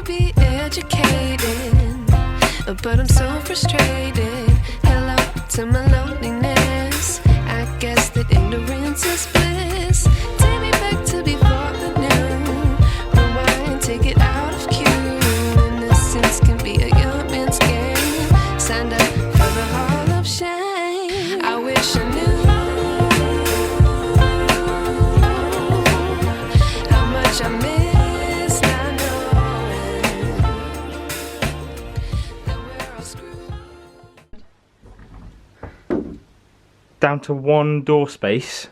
be educated, but I'm so frustrated. Hello to my loneliness. I guess that ignorance is bliss. Take me back to before the noon. Rewind, take it out of cue. Innocence can be a young man's game. Signed up for the hall of shame. I wish I knew how much I miss not knowing that we're all screwed. Down to one door space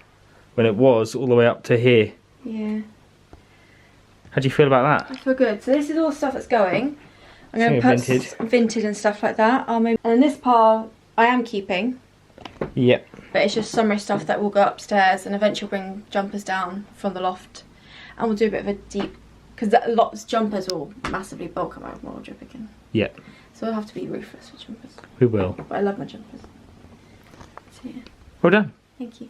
when it was all the way up to here. Yeah. How do you feel about I that? feel good. So this is all the stuff that's going. I'm going to So put vintage. vintage and stuff like that. And then this pile I am keeping, Yep. but it's just summery stuff that will go upstairs, and eventually we'll bring jumpers down from the loft, and we'll do a bit of a deep, because lots of jumpers will massively bulk up my wardrobe again. Yep. So we'll have to be ruthless with jumpers. We will. But I love my jumpers. So yeah. Well done. Thank you.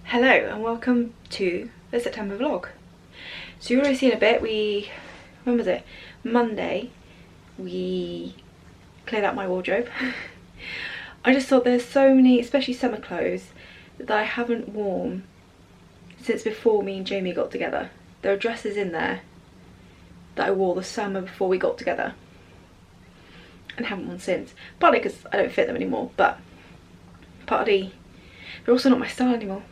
Hello and welcome to the September vlog. So you've already seen a bit. When was it? Monday, we cleared out my wardrobe. I just thought there's so many, especially summer clothes, that I haven't worn since before me and Jamie got together. There are dresses in there that I wore the summer before we got together and haven't worn since. Partly because I don't fit them anymore, but partly they're also not my style anymore.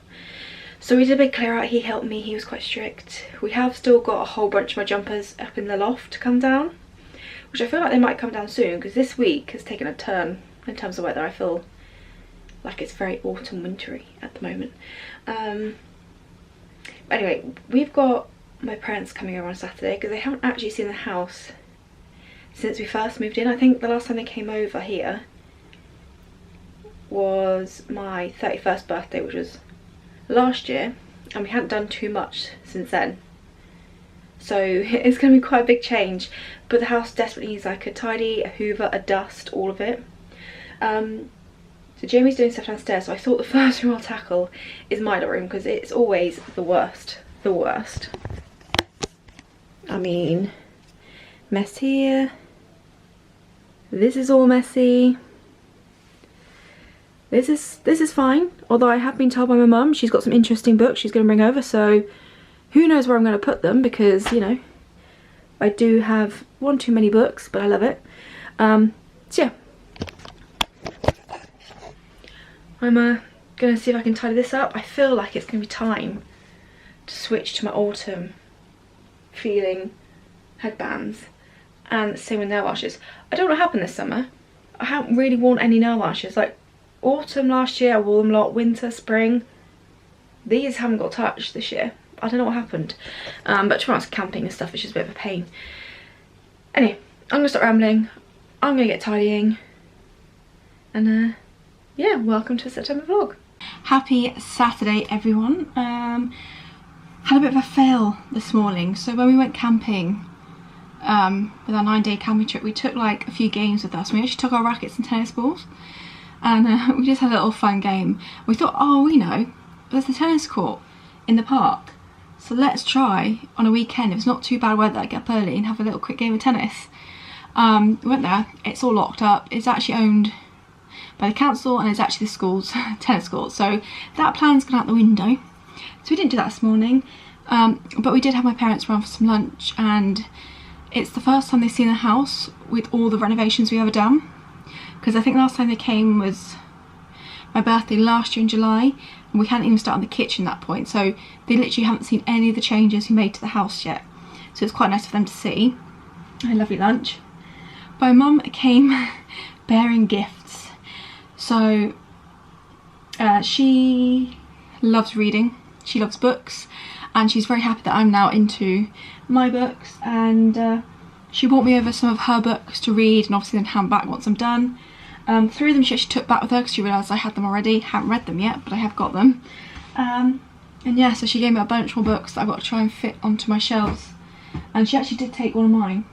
So we did a big clear out. He helped me, he was quite strict. We have still got a whole bunch of my jumpers up in the loft to come down, which I feel like they might come down soon, because this week has taken a turn in terms of weather. I feel like it's very autumn wintry at the moment. Anyway, we've got my parents coming over on Saturday because they haven't actually seen the house since we first moved in. I think the last time they came over here was my 31st birthday, which was last year, and we hadn't done too much since then. So it's going to be quite a big change, but the house desperately needs like a tidy, a hoover, a dust, all of it. So Jamie's doing stuff downstairs, so I thought the first room I'll tackle is my room, because it's always the worst. The worst. I mean, mess here. This is all messy. This is fine, although I have been told by my mum she's got some interesting books she's going to bring over, so who knows where I'm going to put them, because, you know, I do have one too many books, but I love it. So yeah. I'm going to see if I can tidy this up. I feel like it's going to be time to switch to my autumn feeling headbands, and same with nail varnishes. I don't know what happened this summer. I haven't really worn any nail varnishes. Like autumn last year I wore them a lot, winter, spring. These haven't got touched this year. I don't know what happened. But to be honest, camping and stuff is just a bit of a pain. Anyway, I'm gonna stop rambling. I'm gonna get tidying. And yeah, welcome to the September vlog. Happy Saturday, everyone. Had a bit of a fail this morning. So when we went camping, with our 9-day camping trip, we took like a few games with us. We actually took our rackets and tennis balls, and we just had a little fun game. We thought, oh, you know, there's the tennis court in the park, so let's try on a weekend, if it's not too bad weather, get up early and have a little quick game of tennis. We went there. It's all locked up. It's actually owned by the council, and it's actually the school's tennis court, so that plan's gone out the window. So we didn't do that this morning, but we did have my parents round for some lunch, and it's the first time they've seen the house with all the renovations we've ever done, because I think last time they came was my birthday last year in July, and we hadn't even started the kitchen at that point, so they literally haven't seen any of the changes we made to the house yet. So it's quite nice for them to see. A lovely lunch. My mum came bearing gifts. So she loves reading, she loves books, and she's very happy that I'm now into my books, and she brought me over some of her books to read and obviously then hand back once I'm done. 3 of them she actually took back with her because she realised I had them already. Haven't read them yet, but I have got them. And yeah, so she gave me a bunch more books that I've got to try and fit onto my shelves, and she actually did take one of mine.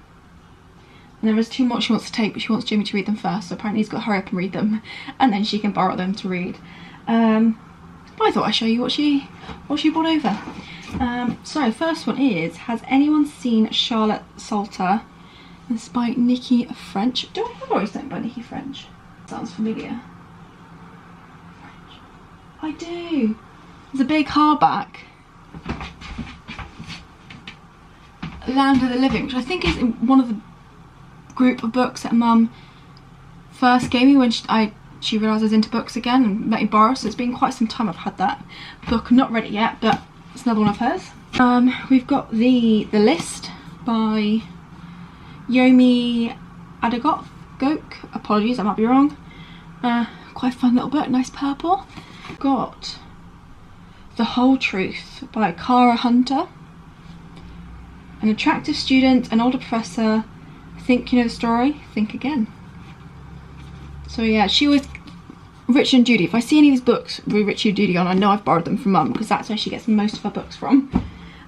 And there is 2 more she wants to take, but she wants Jimmy to read them first, so apparently he's got to hurry up and read them, and then she can borrow them to read. But I thought I'd show you what she brought over. So first one is, has anyone seen Charlotte Salter? It's by Nikki French. Do I have already something by Nikki French? Sounds familiar. I do. There's a big hardback. Land of the Living, which I think is one of the group of books that Mum first gave me when she realised I was into books again and let me borrow. So it's been quite some time I've had that book. I'm not read it yet, but it's another one of hers. We've got the List by Yomi Adegoke. Apologies, I might be wrong. Quite a fun little book, nice purple. Got The Whole Truth by Cara Hunter. An attractive student, an older professor. Think you know the story? Think again. So yeah, she was Richard and Judy. If I see any of these books with Richard and Judy on, I know I've borrowed them from Mum, because that's where she gets most of her books from.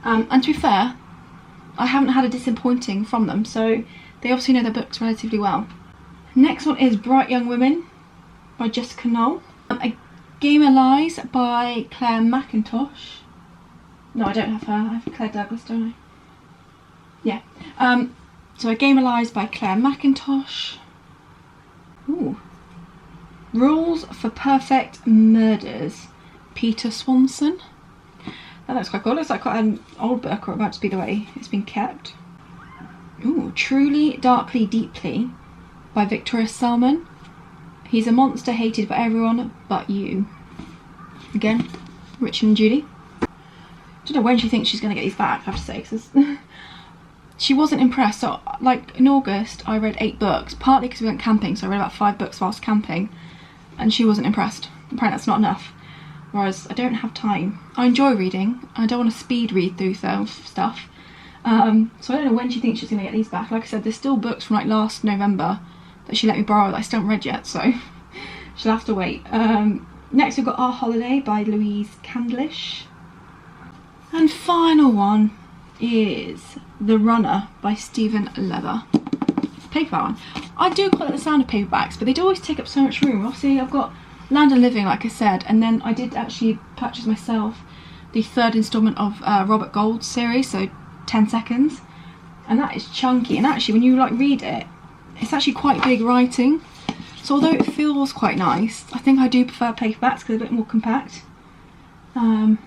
And to be fair, I haven't had a disappointing from them, so they obviously know their books relatively well. Next one is Bright Young Women by Jessica Knoll. A Game of Lies by Claire McIntosh. No, I don't have her. I have Claire Douglas, don't I? Yeah. So A Game of Lies by Claire McIntosh. Ooh. Rules for Perfect Murders, Peter Swanson. That looks quite cool. It looks like quite an old book, or about to be the way it's been kept. Ooh, Truly, Darkly, Deeply by Victoria Salmon. He's a monster hated by everyone but you. Again, Richard and Judy. I don't know when she thinks she's going to get these back, I have to say, because she wasn't impressed. So, like, in August, I read 8 books, partly because we went camping, so I read about 5 books whilst camping, and she wasn't impressed. Apparently that's not enough. Whereas I don't have time. I enjoy reading. I don't want to speed read through stuff. So I don't know when she thinks she's going to get these back. Like I said, there's still books from like last November that she let me borrow that I still haven't read yet, so she'll have to wait. Next we've got Our Holiday by Louise Candlish. And final one is The Runner by Stephen Leather. Paperback one. I do quite like the sound of paperbacks, but they do always take up so much room. Obviously I've got Land of Living, like I said, and then I did actually purchase myself the 3rd instalment of Robert Gould's series, so 10 Seconds, and that is chunky, and actually when you like read it, it's actually quite big writing, so although it feels quite nice, I think I do prefer paperbacks because they're a bit more compact. But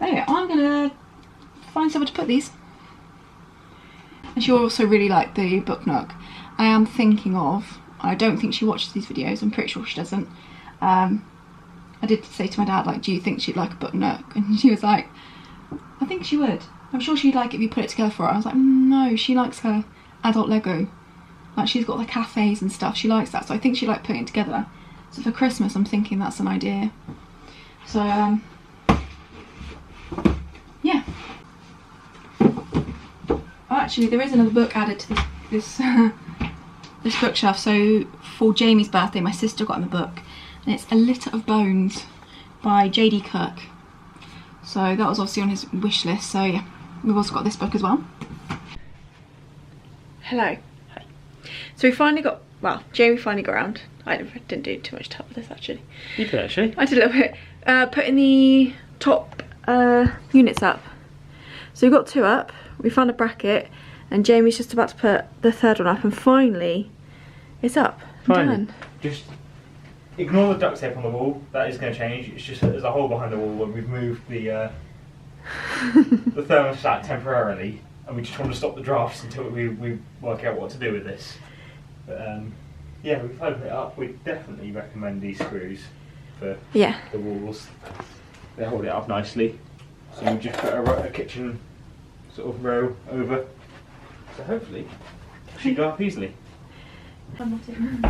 anyway, I'm gonna find somewhere to put these. And she also really liked the Book Nook. I am thinking of, I don't think she watches these videos, I'm pretty sure she doesn't. I did say to my dad, like, do you think she'd like a Book Nook? And she was like, I think she would. I'm sure she'd like it if you put it together for her. I was like, no, she likes her adult Lego. Like, she's got the cafes and stuff, she likes that, so I think she'd like putting it together. So for Christmas, I'm thinking that's an idea. So, yeah. Oh, actually, there is another book added to this this bookshelf. So for Jamie's birthday, my sister got him a book, and it's A Litter of Bones by J.D. Kirk. So that was obviously on his wish list. So yeah, we've also got this book as well. Hello. Hi. So we finally got, well, Jamie finally got around. I didn't do too much help with this actually. You did actually. I did a little bit. Putting the top units up. So we've got 2 up. We found a bracket, and Jamie's just about to put the 3rd one up, and finally it's up. Finally. Done. Just ignore the duct tape on the wall. That is going to change. It's just that there's a hole behind the wall, and we've moved the the thermostat temporarily, and we just want to stop the drafts until we work out what to do with this. But yeah, we've opened it up. We definitely recommend these screws for the walls. They hold it up nicely. So we just put a kitchen sort of row over. So hopefully it should go up easily. I'm not in.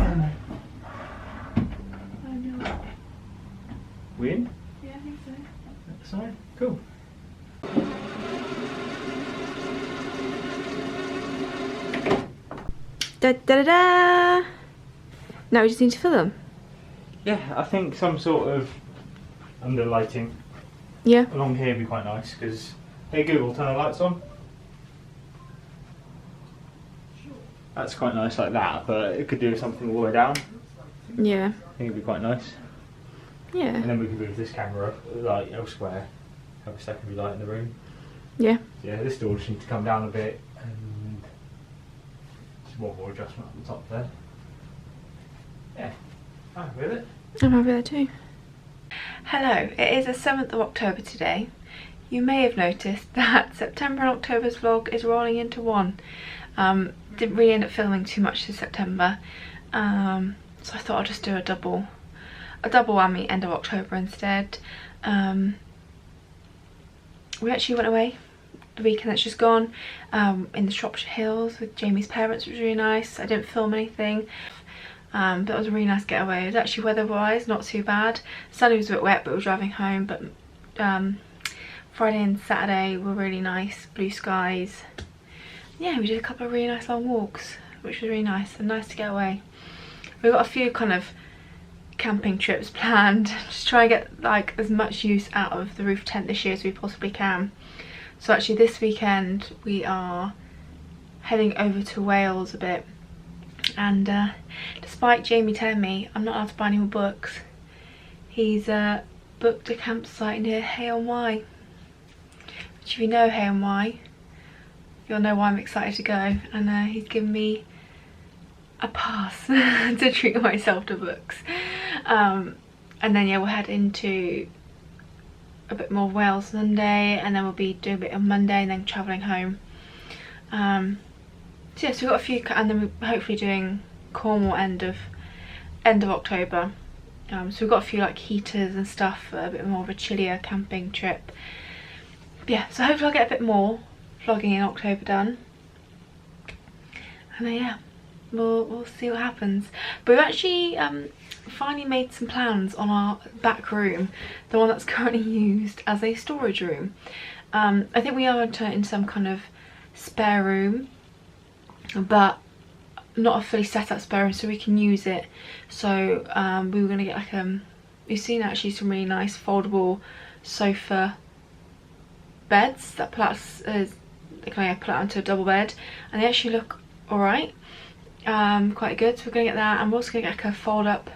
Oh no. We in? Yeah, I think so. That's fine. Cool. Da da da da! Now we just need to fill them. Yeah, I think some sort of under lighting along here would be quite nice, because, hey Google, turn the lights on. That's quite nice like that, but it could do something all the way down. Yeah. I think it'd be quite nice. Yeah. And then we could move this camera like elsewhere. have a secondary light in the room. Yeah. Yeah, this door just needs to come down a bit, and just one more adjustment on the top there. Yeah, I'm happy with it. I'm happy there too. Hello, it is the 7th of October today. You may have noticed that September and October's vlog is rolling into one. Didn't really end up filming too much this September, so I thought I'd just do a double whammy end of October instead. We actually went away the weekend that's just gone, in the Shropshire Hills with Jamie's parents, which was really nice. I didn't film anything, but it was a really nice getaway. It was actually weather-wise not too bad. Sunday was a bit wet, but we were driving home. But Friday and Saturday were really nice, blue skies. Yeah, we did a couple of really nice long walks, which was really nice and nice to get away. We've got a few kind of camping trips planned, just try and get like as much use out of the roof tent this year as we possibly can. So actually this weekend we are heading over to Wales a bit, and despite Jamie telling me I'm not allowed to buy any more books, he's booked a campsite near Hay-on-Wye, which if you know Hay-on-Wye, you'll know why I'm excited to go, and he's given me a pass to treat myself to books. And then yeah, we'll head into a bit more Wales Sunday, and then we'll be doing a bit on Monday and then travelling home. So yeah, so we've got a few, and then we're hopefully doing Cornwall end of October. So we've got a few like heaters and stuff for a bit more of a chillier camping trip. Yeah, so hopefully I'll get a bit more vlogging in October done, and then yeah, we'll see what happens. But we've actually finally made some plans on our back room, the one that's currently used as a storage room. I think we are going to turn it into some kind of spare room, but not a fully set up spare room, so we can use it. So we were going to get like we've seen actually some really nice foldable sofa beds that pull out they kind of pull out onto a double bed, and they actually look alright, quite good. So we're going to get that, and we're also going to get like a fold up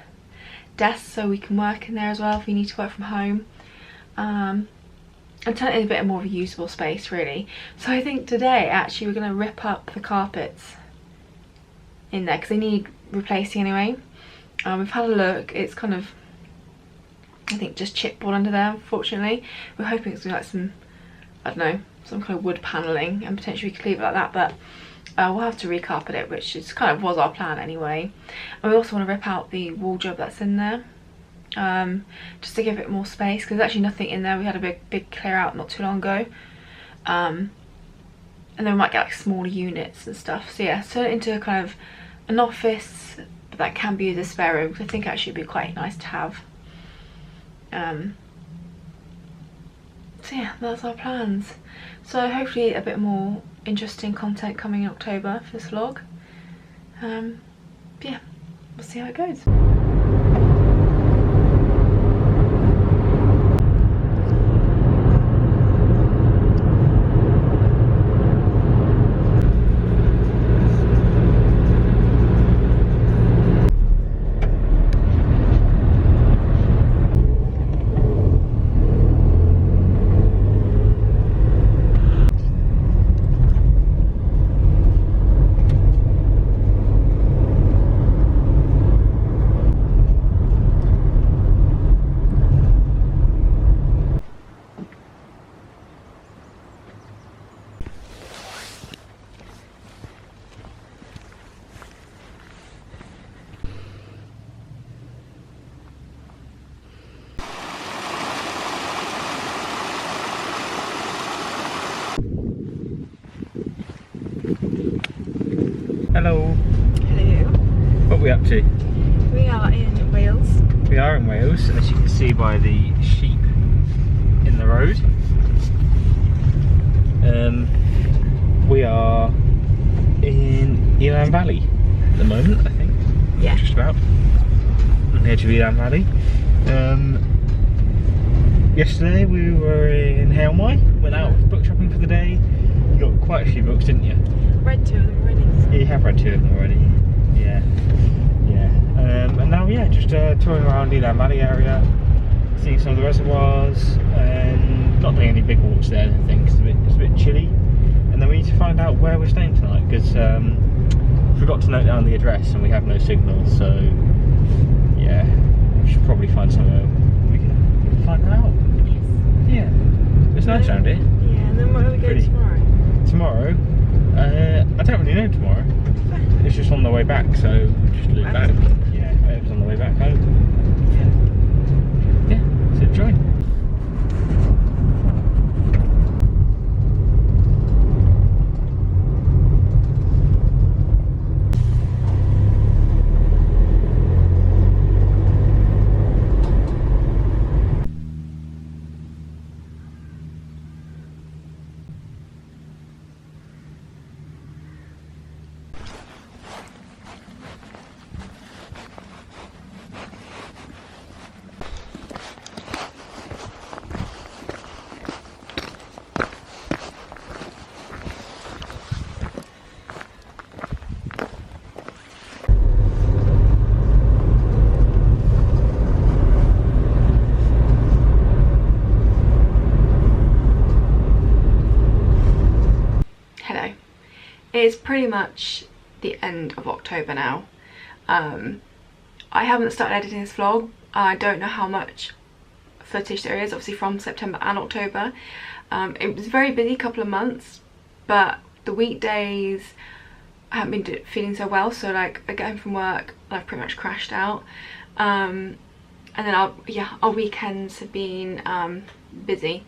desk so we can work in there as well if we need to work from home, and turn it into a bit more of a usable space really. So I think today actually we're going to rip up the carpets in there because they need replacing anyway. We've had a look, it's kind of, I think, just chipboard under there unfortunately. We're hoping it's going to be like some, I don't know, some kind of wood panelling, and potentially we could leave it like that, but we'll have to recarpet it, which is kind of was our plan anyway. And we also want to rip out the wardrobe that's in there, just to give it more space, because there's actually nothing in there. We had a big clear out not too long ago, and then we might get like smaller units and stuff. So yeah, turn it into a kind of an office, but that can be used as a spare room, because I think actually it'd be quite nice to have. So yeah, that's our plans. So hopefully a bit more interesting content coming in October for this vlog. Yeah, we'll see how it goes. Hello. Hello. What are we up to? We are in Wales. We are in Wales, as you can see by the sheep in the road. We are in Elan Valley at the moment, I think. Yeah. Just about. On the edge of Elan Valley. Yesterday we were in Hay-on-Wye, went out book shopping for the day. You got quite a few books, didn't you? Read 2 of them already. Yeah, you have read 2 of them already. Yeah. And now, yeah, just touring around Elan Valley area. seeing some of the reservoirs, and not doing any big walks there and things. It's a bit chilly. And then we need to find out where we're staying tonight, because forgot to note down the address and we have no signal, so yeah, we should probably find somewhere we can find out. Yeah, it's nice around here. Yeah, and then where are we going tomorrow? Tomorrow? I don't really know tomorrow. It's just on the way back, so just look back. Yeah, it's on the way back home. Yeah, so join. It's pretty much the end of October now. I haven't started editing this vlog. I don't know how much footage there is, obviously from September and October. It was a very busy couple of months, but the weekdays I haven't been feeling so well, so like I get home from work and I've pretty much crashed out. And then our weekends have been busy.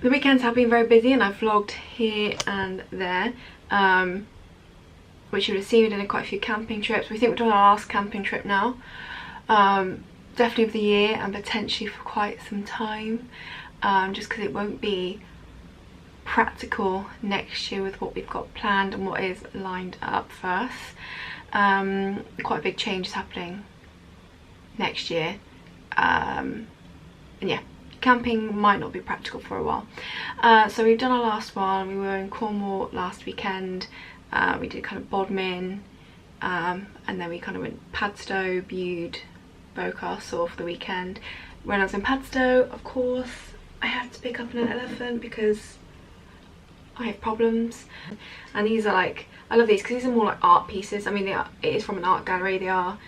The weekends have been very busy and I've vlogged here and there, which you would have seen. We've done quite a few camping trips. We think we're doing our last camping trip now, definitely of the year and potentially for quite some time, just because it won't be practical next year with what we've got planned and what is lined up for us. Quite a big change is happening next year, and yeah, camping might not be practical for a while. So we've done our last one. We were in Cornwall last weekend. We did kind of Bodmin, and then we kind of went Padstow, Bude, Bocastle for the weekend. When I was in Padstow, of course, I had to pick up an elephant because I have problems. And these are like, I love these because these are more like art pieces. I mean, it is from an art gallery. They are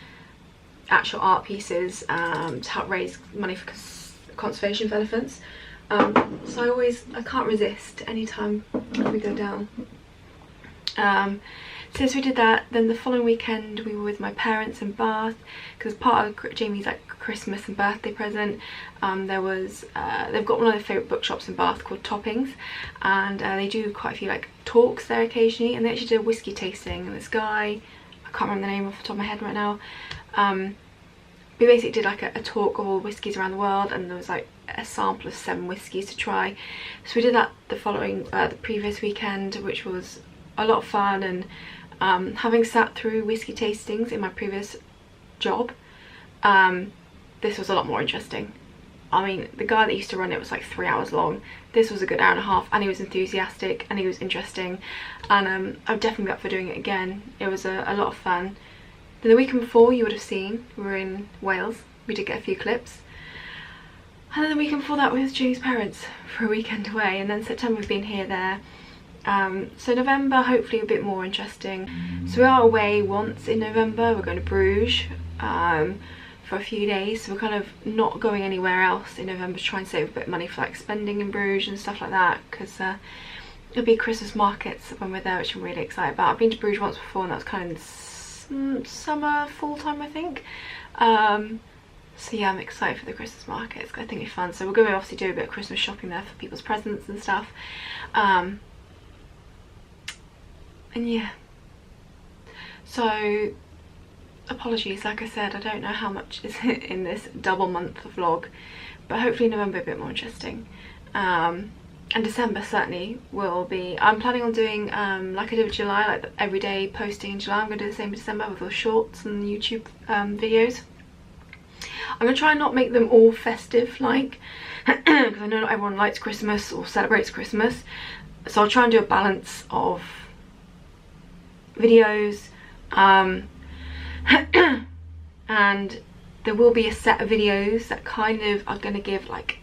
actual art pieces to help raise money for conservation of elephants. So I can't resist anytime we go down. Since we did that, then the following weekend we were with my parents in Bath, because part of Jamie's like Christmas and birthday present, there was they've got one of their favourite bookshops in Bath called Toppings, and they do quite a few like talks there occasionally, and they actually did a whiskey tasting, and this guy, I can't remember the name off the top of my head right now, we basically did like a talk of all whiskies around the world, and there was like a sample of 7 whiskies to try. So we did that the previous weekend, which was a lot of fun. And having sat through whiskey tastings in my previous job, this was a lot more interesting. I mean, the guy that used to run it was like 3 hours long. This was a good hour and a half, and he was enthusiastic and he was interesting, and I'd definitely be up for doing it again. It was a lot of fun. Then the weekend before, you would have seen, we were in Wales. We did get a few clips. And then the weekend before that, we were with Jamie's parents for a weekend away. And then September, we've been here, there. So November, hopefully a bit more interesting. So we are away once in November. We're going to Bruges for a few days. So we're kind of not going anywhere else in November to try and save a bit of money for like spending in Bruges and stuff like that. Because it'll be Christmas markets when we're there, which I'm really excited about. I've been to Bruges once before, and that's kind of summer, fall time, I think. So yeah, I'm excited for the Christmas markets. I think it'll be fun. So we're going to obviously do a bit of Christmas shopping there for people's presents and stuff. And yeah, so apologies, like I said, I don't know how much is in this double month vlog, but hopefully November a bit more interesting. And December certainly will be. I'm planning on doing like I did with July, like everyday posting in July. I'm going to do the same in December with all shorts and YouTube videos. I'm going to try and not make them all festive like, because I know not everyone likes Christmas or celebrates Christmas. So I'll try and do a balance of videos and there will be a set of videos that kind of are going to give like,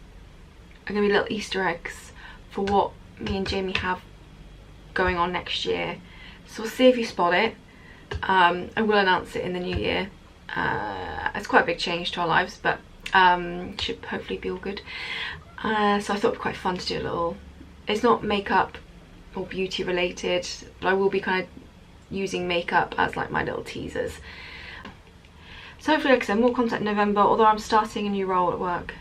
are going to be little Easter eggs for what me and Jamie have going on next year. So we'll see if you spot it. I will announce it in the new year. It's quite a big change to our lives, but should hopefully be all good. So I thought it'd be quite fun to do a little, it's not makeup or beauty related, but I will be kind of using makeup as like my little teasers. So hopefully, like I said, more content in November, although I'm starting a new role at work.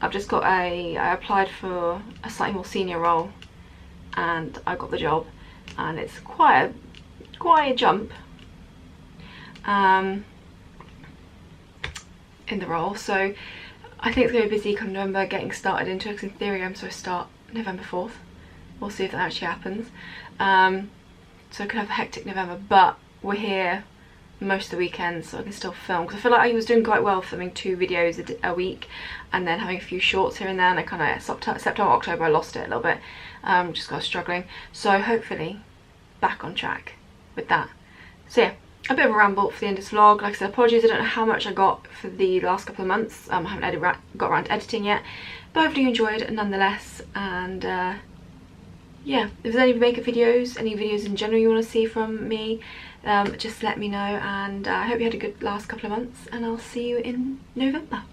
I've just got I applied for a slightly more senior role and I got the job, and it's quite a jump in the role. So I think it's going to be busy come November getting started into it, because in theory I'm supposed to start November 4th. We'll see if that actually happens. So I could have a hectic November, but we're here most of the weekends, so I can still film, because I feel like I was doing quite well filming 2 videos a week and then having a few shorts here and there, and I kind of September, October I lost it a little bit, just got struggling. So hopefully back on track with that. So yeah, a bit of a ramble for the end of this vlog. Like I said, apologies, I don't know how much I got for the last couple of months. I haven't got around to editing yet, but hopefully you enjoyed nonetheless. And yeah, if there's any makeup videos, any videos in general you want to see from me, just let me know. And I hope you had a good last couple of months, and I'll see you in November.